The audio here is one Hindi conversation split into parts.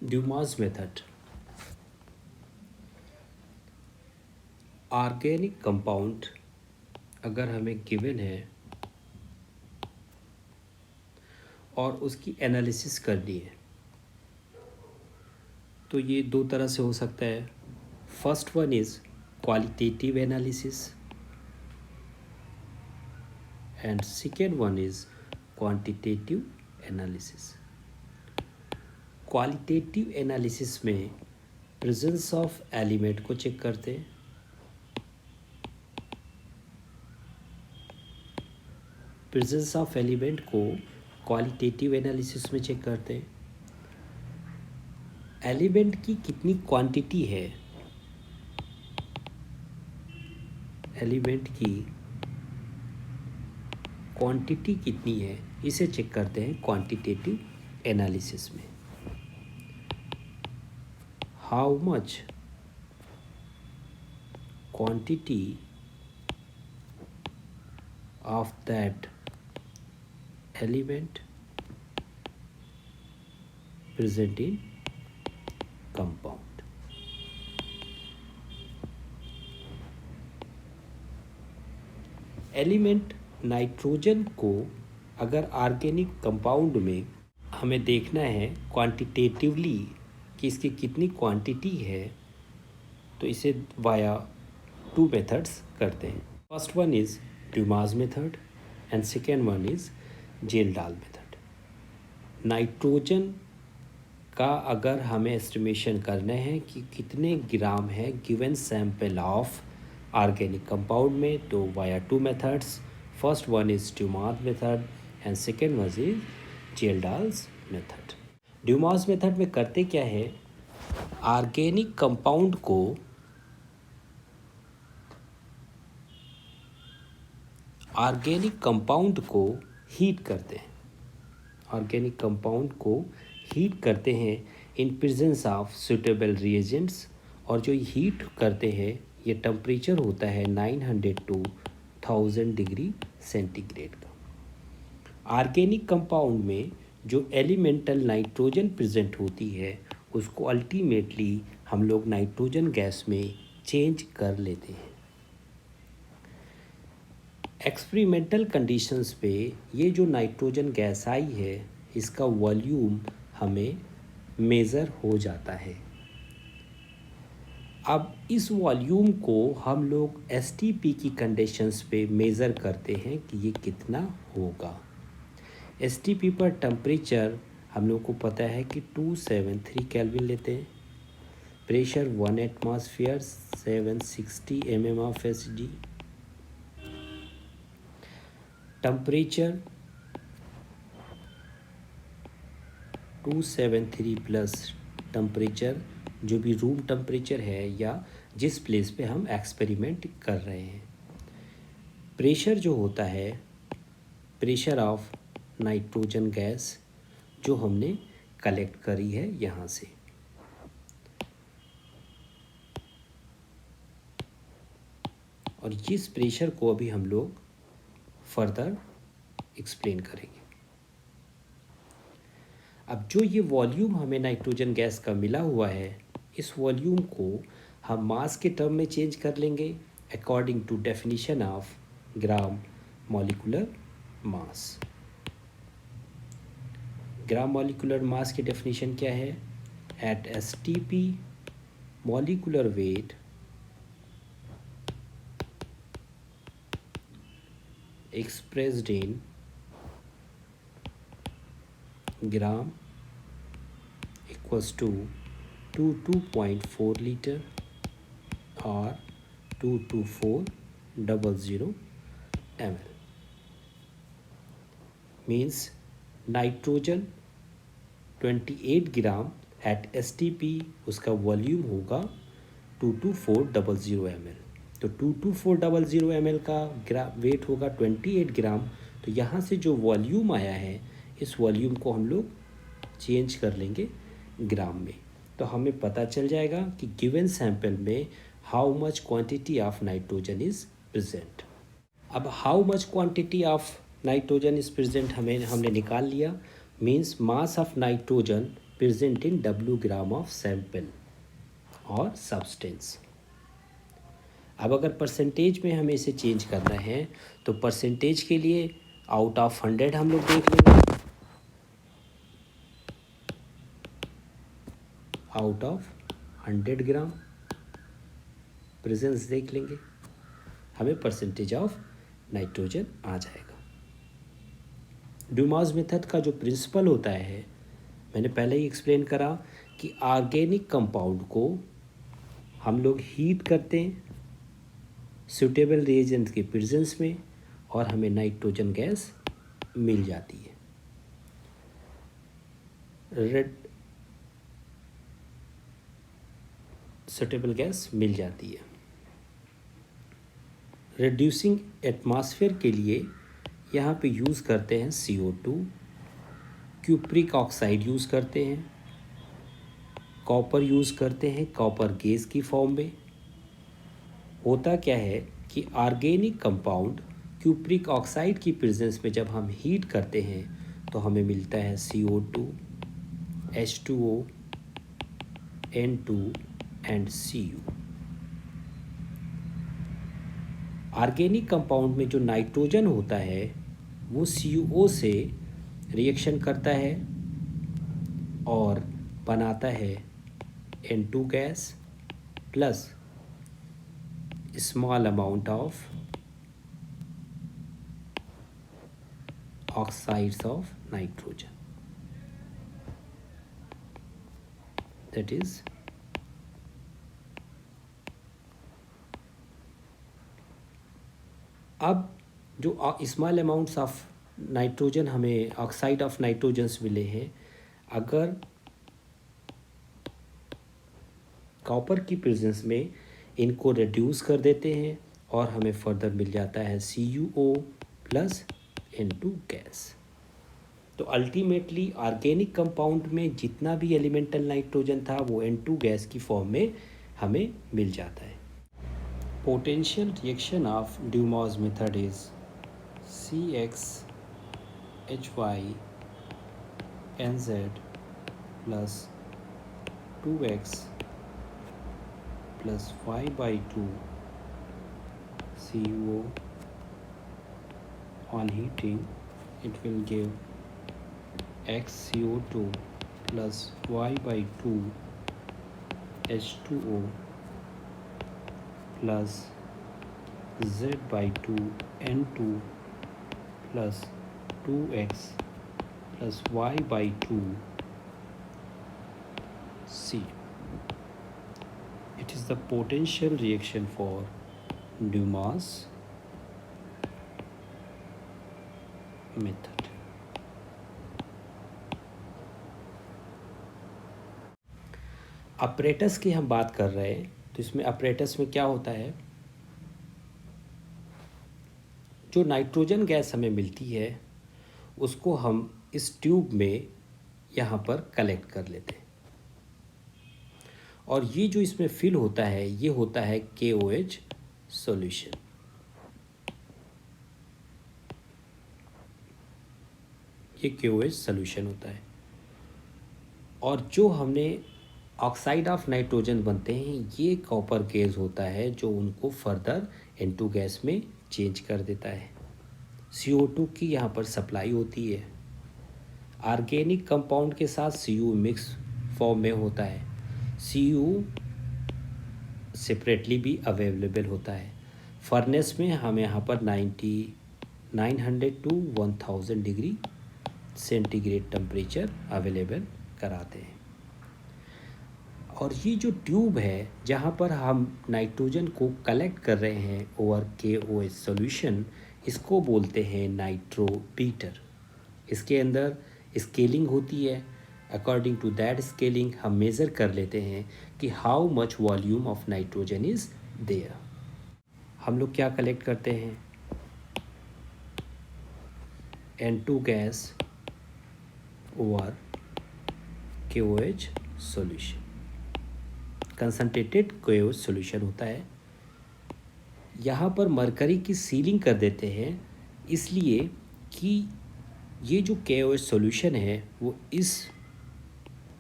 Dumas method. ऑर्गेनिक कंपाउंड अगर हमें गिवन है और उसकी एनालिसिस करनी है तो ये दो तरह से हो सकता है। First one is qualitative analysis and second one is quantitative analysis. Qualitative analysis में प्रेजेंस ऑफ एलिमेंट को चेक करते हैं, प्रेजेंस ऑफ एलिमेंट को क्वालिटेटिव एनालिसिस में चेक करते हैं। एलिमेंट की कितनी क्वांटिटी है, एलिमेंट की क्वांटिटी कितनी है, इसे चेक करते हैं क्वांटिटेटिव एनालिसिस में। How much quantity of that element present in compound। Element nitrogen को अगर ऑर्गेनिक कंपाउंड में हमें देखना है क्वांटिटेटिवली कि इसकी कितनी क्वांटिटी है, तो इसे वाया टू मेथड्स करते हैं। First one is Dumas method and second one is Kjeldahl method. Nitrogen का अगर हमें एस्टिमेशन करना है कि कितने ग्राम है given sample of organic compound में, तो via two methods. First one is Dumas method and second one is Kjeldahl's method. Dumas method में करते क्या है, ऑर्गेनिक कंपाउंड को हीट करते हैं, ऑर्गेनिक कंपाउंड को हीट करते हैं in presence of suitable reagents. और जो हीट करते हैं ये टेम्परेचर होता है 900 to 1000 डिग्री सेंटीग्रेड का। ऑर्गेनिक कंपाउंड में जो एलिमेंटल नाइट्रोजन प्रेजेंट होती है उसको अल्टीमेटली हम लोग नाइट्रोजन गैस में चेंज कर लेते हैं। एक्सपेरिमेंटल कंडीशंस पे ये जो नाइट्रोजन गैस आई है इसका वॉल्यूम हमें मेज़र हो जाता है। अब इस वॉल्यूम को हम लोग एसटीपी की कंडीशंस पे मेज़र करते हैं कि ये कितना होगा। एसटीपी पर टेम्परेचर हम लोग को पता है कि 273 केल्विन लेते हैं, pressure 1 atmosphere 760 mm of SD, temperature 273 plus temperature जो भी रूम टेम्परेचर है या जिस प्लेस पे हम एक्सपेरिमेंट कर रहे हैं। प्रेशर जो होता है प्रेशर ऑफ नाइट्रोजन गैस जो हमने कलेक्ट करी है यहाँ से। और जिस प्रेशर को अभी हम लोग फर्दर एक्सप्लेन करेंगे। अब जो ये वॉल्यूम हमें नाइट्रोजन गैस का मिला हुआ है इस वॉल्यूम को हम मास के टर्म में चेंज कर लेंगे according to definition of gram molecular mass. Gram molecular mass की डेफिनेशन क्या है, at STP molecular weight expressed in gram equals to 2.4 liter or 22400 ml। means nitrogen 28 gram at STP उसका वॉल्यूम होगा 22400 ml। तो 22400 ml का वेट होगा 28 ग्राम। तो यहाँ से जो वॉल्यूम आया है इस वॉल्यूम को हम लोग चेंज कर लेंगे ग्राम में, तो हमें पता चल जाएगा कि गिवन सैंपल में how much quantity of nitrogen is present. अब how much quantity of nitrogen is present हमने निकाल लिया। Means mass of nitrogen present in W gram of sample और सब्सटेंस। अब अगर परसेंटेज में हमें इसे चेंज करना है तो परसेंटेज के लिए आउट ऑफ 100 हम लोग देख लेंगे, आउट ऑफ 100 ग्राम प्रेजेंस देख लेंगे, हमें परसेंटेज ऑफ नाइट्रोजन आ जाएगा। ड्यूमास मेथड का जो प्रिंसिपल होता है मैंने पहले ही एक्सप्लेन करा कि ऑर्गेनिक कंपाउंड को हम लोग हीट करते हैं सूटेबल रिएजेंट के प्रेजेंस में और हमें नाइट्रोजन गैस मिल जाती है। रेड सूटेबल गैस मिल जाती है। रिड्यूसिंग एटमॉस्फेयर के लिए यहाँ पे यूज़ करते हैं CO2, क्यूप्रिक ऑक्साइड यूज़ करते हैं, कॉपर यूज़ करते हैं कॉपर गैस की फॉर्म में। होता क्या है कि ऑर्गेनिक कंपाउंड क्यूप्रिक ऑक्साइड की प्रेजेंस में जब हम हीट करते हैं तो हमें मिलता है CO2, H2O, N2 and Cu। Organic compound में जो नाइट्रोजन होता है वो CO से रिएक्शन करता है और बनाता है N2 gas plus small amount of oxides of nitrogen, that is अब जो स्मॉल अमाउंट्स ऑफ नाइट्रोजन हमें ऑक्साइड ऑफ नाइट्रोजन्स मिले हैं, अगर कॉपर की प्रेजेंस में इनको रिड्यूस कर देते हैं और हमें फर्दर मिल जाता है CuO प्लस N2 गैस। तो अल्टीमेटली ऑर्गेनिक कंपाउंड में जितना भी एलिमेंटल नाइट्रोजन था वो N2 गैस की फॉर्म में हमें मिल जाता है। Potential reaction of Dumas method is CxHyNZ plus 2x plus y/2 CuO on heating it will give xCO2 plus y/2 H2O plus z/2 N2 plus 2x plus y/2 C. It is the potential reaction for Dumas method. Apparatus की हम बात कर रहे हैं तो इसमें अपरेटस में क्या होता है, जो नाइट्रोजन गैस हमें मिलती है उसको हम इस ट्यूब में यहाँ पर कलेक्ट कर लेते हैं और ये जो इसमें फिल होता है ये होता है KOH सॉल्यूशन। ये KOH सॉल्यूशन होता है और जो हमने ऑक्साइड ऑफ नाइट्रोजन बनते हैं ये कॉपर गैस होता है जो उनको फर्दर N2 गैस में चेंज कर देता है। CO2 की यहाँ पर सप्लाई होती है। ऑर्गेनिक कंपाउंड के साथ Cu मिक्स फॉर्म में होता है। Cu सेपरेटली भी अवेलेबल होता है। फर्नेस में हम यहाँ पर 900 to 1000 degree centigrade temperature available कराते हैं। और ये जो ट्यूब है जहाँ पर हम नाइट्रोजन को कलेक्ट कर रहे हैं ओवर KOH सॉल्यूशन, इसको बोलते हैं नाइट्रोबीटर। इसके अंदर स्केलिंग होती है। अकॉर्डिंग टू दैट स्केलिंग हम मेज़र कर लेते हैं कि how much volume of nitrogen is there. हम लोग क्या कलेक्ट करते हैं, N2 gas over KOH solution. Concentrated KOH solution होता है। यहाँ पर मरकरी की सीलिंग कर देते हैं इसलिए कि ये जो KOH सॉल्यूशन है वो इस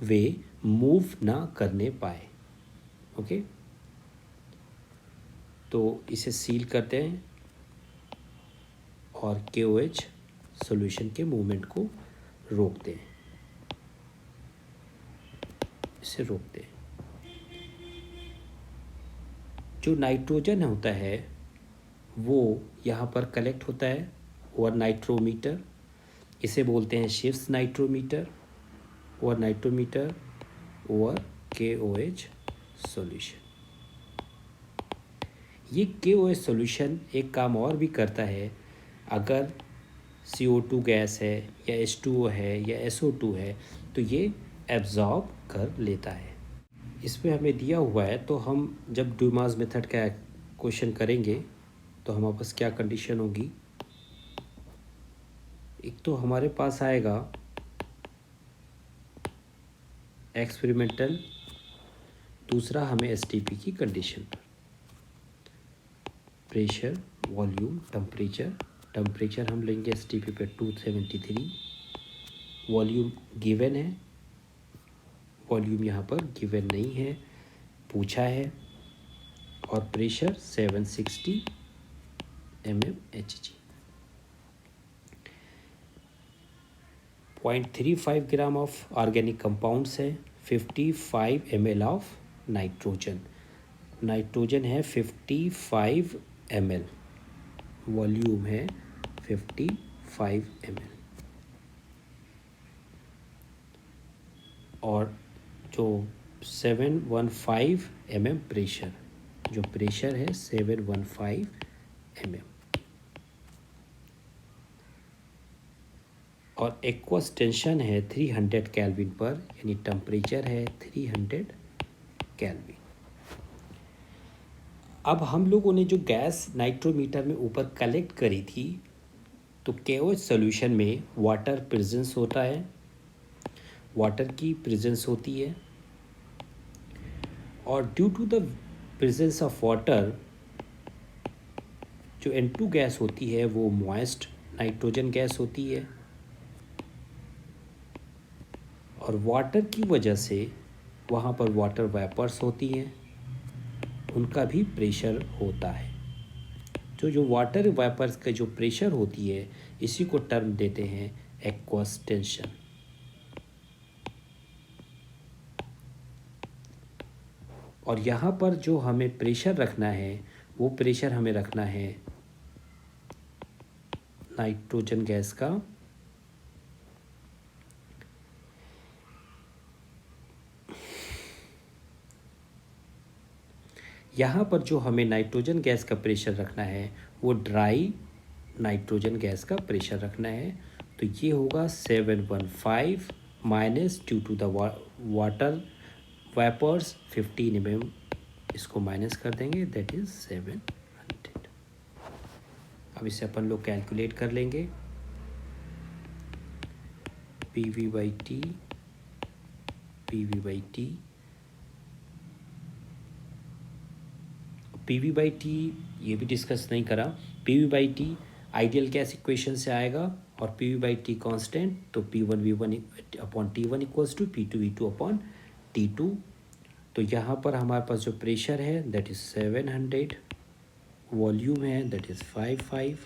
वे मूव ना करने पाए। ओके, तो इसे सील करते हैं और KOH सॉल्यूशन के मूवमेंट को रोकते हैं, इसे रोकते हैं। जो नाइट्रोजन होता है वो यहाँ पर कलेक्ट होता है ओवर नाइट्रोमीटर, इसे बोलते हैं शिफ्स नाइट्रोमीटर और नाइट्रोमीटर ओवर KOH सॉल्यूशन। ये KOH सॉल्यूशन एक काम और भी करता है, अगर CO2 गैस है या H2O है या SO2 है तो ये एब्जॉर्ब कर लेता है। इसमें हमें दिया हुआ है, तो हम जब ड्यूमास मेथड का क्वेश्चन करेंगे तो हमारे पास क्या कंडीशन होगी। एक तो हमारे पास आएगा एक्सपेरिमेंटल, दूसरा हमें STP की कंडीशन पर प्रेशर, वॉल्यूम, टेम्परेचर हम लेंगे STP पे 273, वॉल्यूम गिवन है, वॉल्यूम यहाँ पर गिवन नहीं है, पूछा है, और pressure 760 mmHg। 0.35 gram of organic compounds है, 55 ml ऑफ नाइट्रोजन है 55 ml, वॉल्यूम है 55 ml, और जो 715 mm प्रेशर, जो प्रेशर है 715 mm, और एक्वस टेंशन है 300 केल्विन पर, यानी टेम्परेचर है 300 केल्विन। अब हम लोगों ने जो गैस नाइट्रोमीटर में ऊपर कलेक्ट करी थी, तो KOH सॉल्यूशन में वाटर प्रेजेंस होता है, वाटर की प्रेजेंस होती है, और due to the presence of water जो N2 गैस होती है वो मॉइस्ट नाइट्रोजन गैस होती है, और वाटर की वजह से वहाँ पर वाटर वेपर्स होती हैं, उनका भी प्रेशर होता है। तो जो वाटर वेपर्स का जो प्रेशर होती है, इसी को टर्म देते हैं एक्वस टेंशन। और यहाँ पर जो हमें प्रेशर रखना है, वो प्रेशर हमें रखना है नाइट्रोजन गैस का यहाँ पर जो हमें नाइट्रोजन गैस का प्रेशर रखना है वो ड्राई नाइट्रोजन गैस का प्रेशर रखना है। तो ये होगा 715 minus due to the water vapours 15 mm, इसको माइनस कर देंगे, दैट इज 700। अब इसे अपन लोग कैलकुलेट कर लेंगे, PV/T PV/T ये भी डिस्कस नहीं करा। PV/T आइडियल गैस इक्वेशन से आएगा, और PV/T कांस्टेंट, तो P1V1/T1 इक्वल्स टू P2V2/T2। तो यहाँ पर हमारे पास जो प्रेशर है दैट इज़ 700, वॉल्यूम है दैट इज़ 55,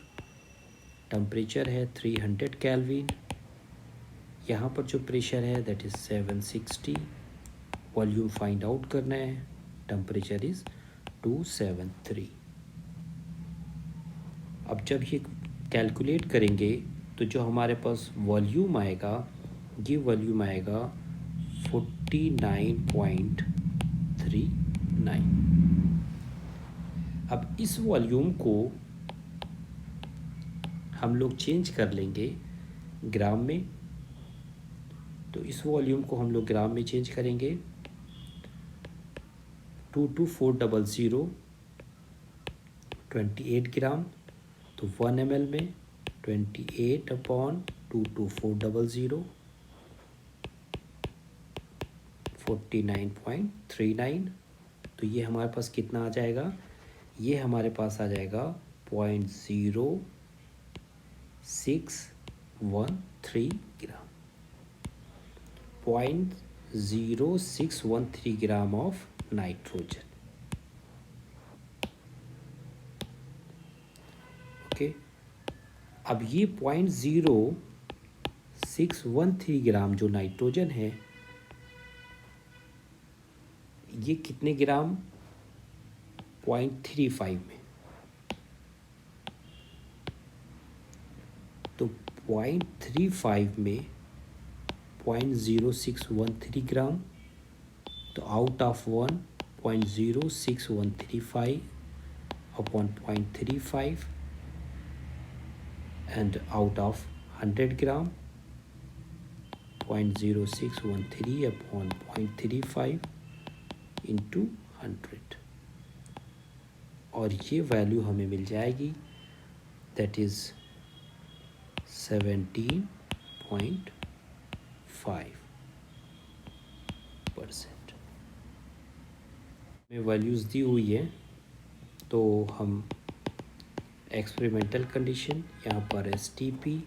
टेम्परेचर है 300 केल्विन, यहाँ पर जो प्रेशर है that is 760, volume find out करना है, टेम्परेचर इज़ 273। अब जब ये कैलकुलेट करेंगे तो जो हमारे पास वॉल्यूम आएगा, ये वॉल्यूम आएगा 49.39। अब इस वॉल्यूम को हम लोग चेंज कर लेंगे ग्राम में, तो इस वॉल्यूम को हम लोग ग्राम में चेंज करेंगे, 22400 28 ग्राम, तो 1 ml में 28/22400 49.39। तो ये हमारे पास कितना आ जाएगा, ये हमारे पास आ जाएगा 0.0613 ग्राम। 0.0613 ग्राम ऑफ नाइट्रोजन। ओके, अब ये 0.0613 ग्राम जो नाइट्रोजन है, ये कितने ग्राम 0.35 में, तो 0.35 में 0.0613 ग्राम, तो out of 1.0613 upon 0.35 and out of 100 gram 0.0613 upon 0.35 into 100, और ये वैल्यू हमें मिल जाएगी, दैट इज़ 17.5%। में वैल्यूज़ दी हुई है, तो हम एक्सपेरिमेंटल कंडीशन यहाँ पर STP,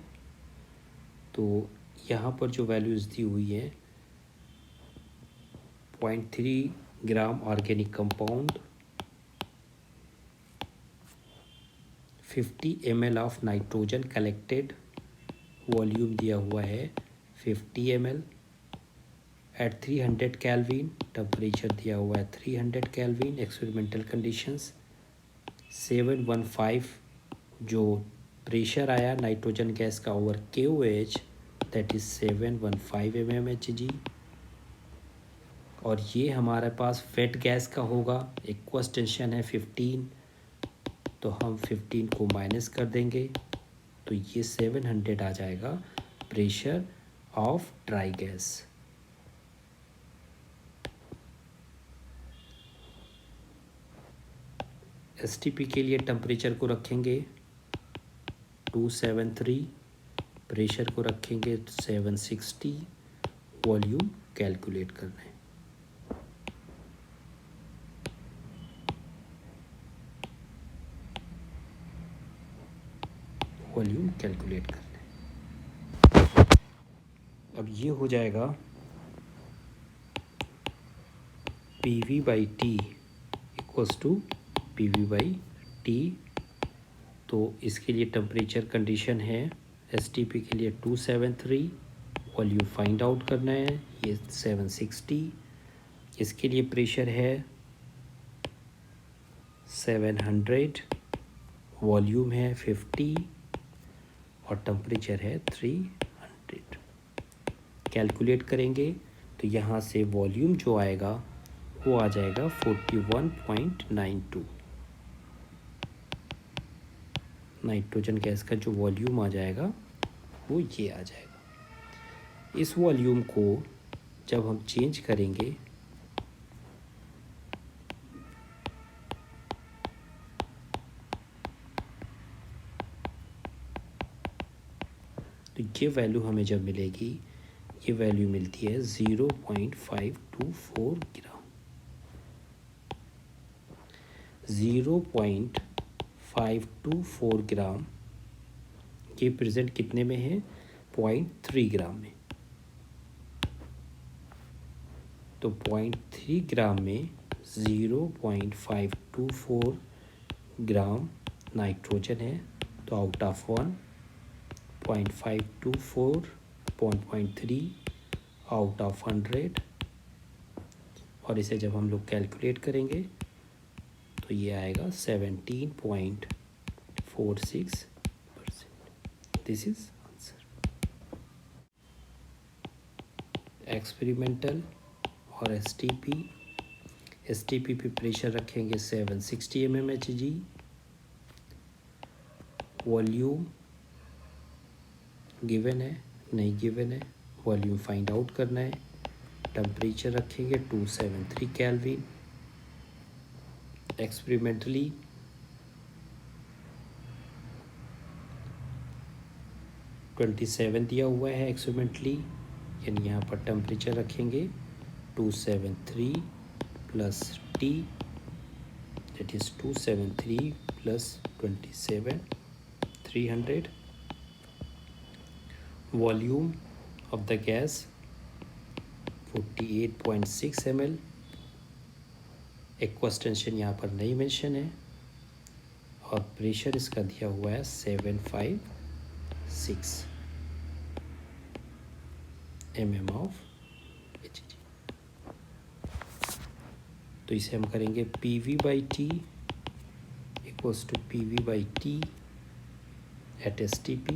तो यहाँ पर जो वैल्यूज़ दी हुई है 0.3 gram organic compound, 50 ml of nitrogen collected, volume दिया हुआ है 50 ml एट 300 केल्विन, टेम्परेचर दिया हुआ है 300 केल्विन, एक्सपेरिमेंटल कंडीशंस 715 जो प्रेशर आया नाइट्रोजन गैस का over KOH, that is 715 mmHg, और ये हमारे पास वेट गैस का होगा, एक्वस टेंशन है 15, तो हम 15 को माइनस कर देंगे, तो ये 700 आ जाएगा pressure of dry gas. STP के लिए टेम्परेचर को रखेंगे 273, प्रेशर को रखेंगे 760, वॉल्यूम कैलकुलेट करना है। वॉल्यूम कैलकुलेट करना है। अब ये हो जाएगा PV/T इक्वल्स टू PV/T, तो इसके लिए टेम्परेचर कंडीशन है STP के लिए 273, वॉल्यूम फाइंड आउट करना है, ये 760, इसके लिए प्रेशर है 700, वॉल्यूम है 50 और टेम्परेचर है 300। कैलकुलेट करेंगे तो यहाँ से वॉल्यूम जो आएगा वो आ जाएगा 41.92। नाइट्रोजन गैस का जो वॉल्यूम आ जाएगा वो ये आ जाएगा। इस वॉल्यूम को जब हम चेंज करेंगे तो ये वैल्यू हमें जब मिलेगी, ये वैल्यू मिलती है 0.524 ग्राम। 0.524 ग्राम ये प्रेजेंट कितने में है, 0.3 ग्राम में, तो 0.3 ग्राम में 0.524 ग्राम नाइट्रोजन है, तो आउट ऑफ 1.524 0.3 आउट ऑफ 100, और इसे जब हम लोग कैलकुलेट करेंगे तो ये आएगा 17.46%। This is answer. एक्सपेरिमेंटल और STP पे प्रेशर रखेंगे 760 mmHg, वॉल्यूम गिवन है नहीं गिवन है, वॉल्यूम फाइंड आउट करना है, टेम्परेचर रखेंगे 273 केल्विन, एक्सपेरिमेंटली 27 दिया हुआ है एक्सपेरिमेंटली, यानी यहाँ पर टेम्परेचर रखेंगे 273 plus T, that is 273 plus 27 300, volume of the gas 48.6 ml। Aqueous tension यहाँ पर नहीं मेंशन है और प्रेशर इसका दिया हुआ है 756 mm ऑफ HG। तो इसे हम करेंगे PV/T equals to PV/T at STP।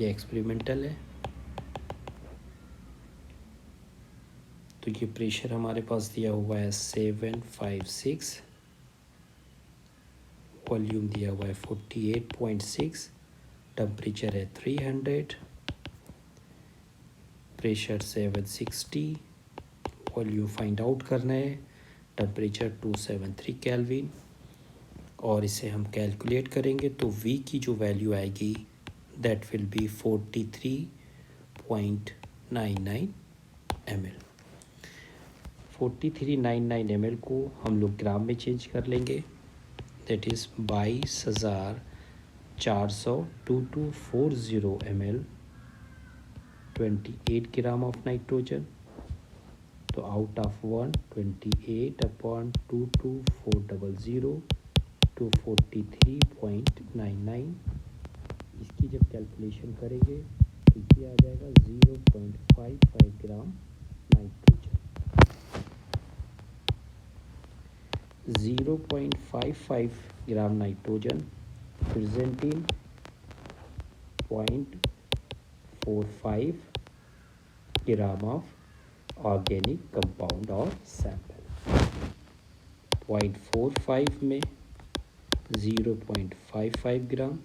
ये एक्सपेरिमेंटल है। तो ये प्रेशर हमारे पास दिया हुआ है 756, वॉल्यूम दिया हुआ है 48.6, टेम्परेचर है 300, प्रेशर 760, वॉल्यूम फाइंड आउट करना है, टेम्परेचर 273 केल्विन। और इसे हम कैलकुलेट करेंगे तो V की जो वैल्यू आएगी that will be 43.99 ml। 4399 ml को हम लोग ग्राम में चेंज कर लेंगे। That is 22,400 2240 ml 28 gram of nitrogen. तो आउट ऑफ 128/22400 243.99। इसकी जब कैलकुलेशन करेंगे तो ये आ जाएगा 0.55 gram nitrogen. 0.55 gram nitrogen presenting 0.45 gram of organic compound और सैंपल। 0.45 में 0.55 ग्राम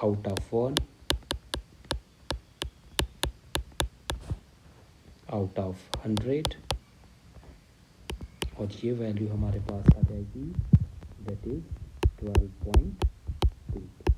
आउट ऑफ 1 आउट ऑफ 100 और ये वैल्यू हमारे पास आ जाएगी दैट इज 12.2।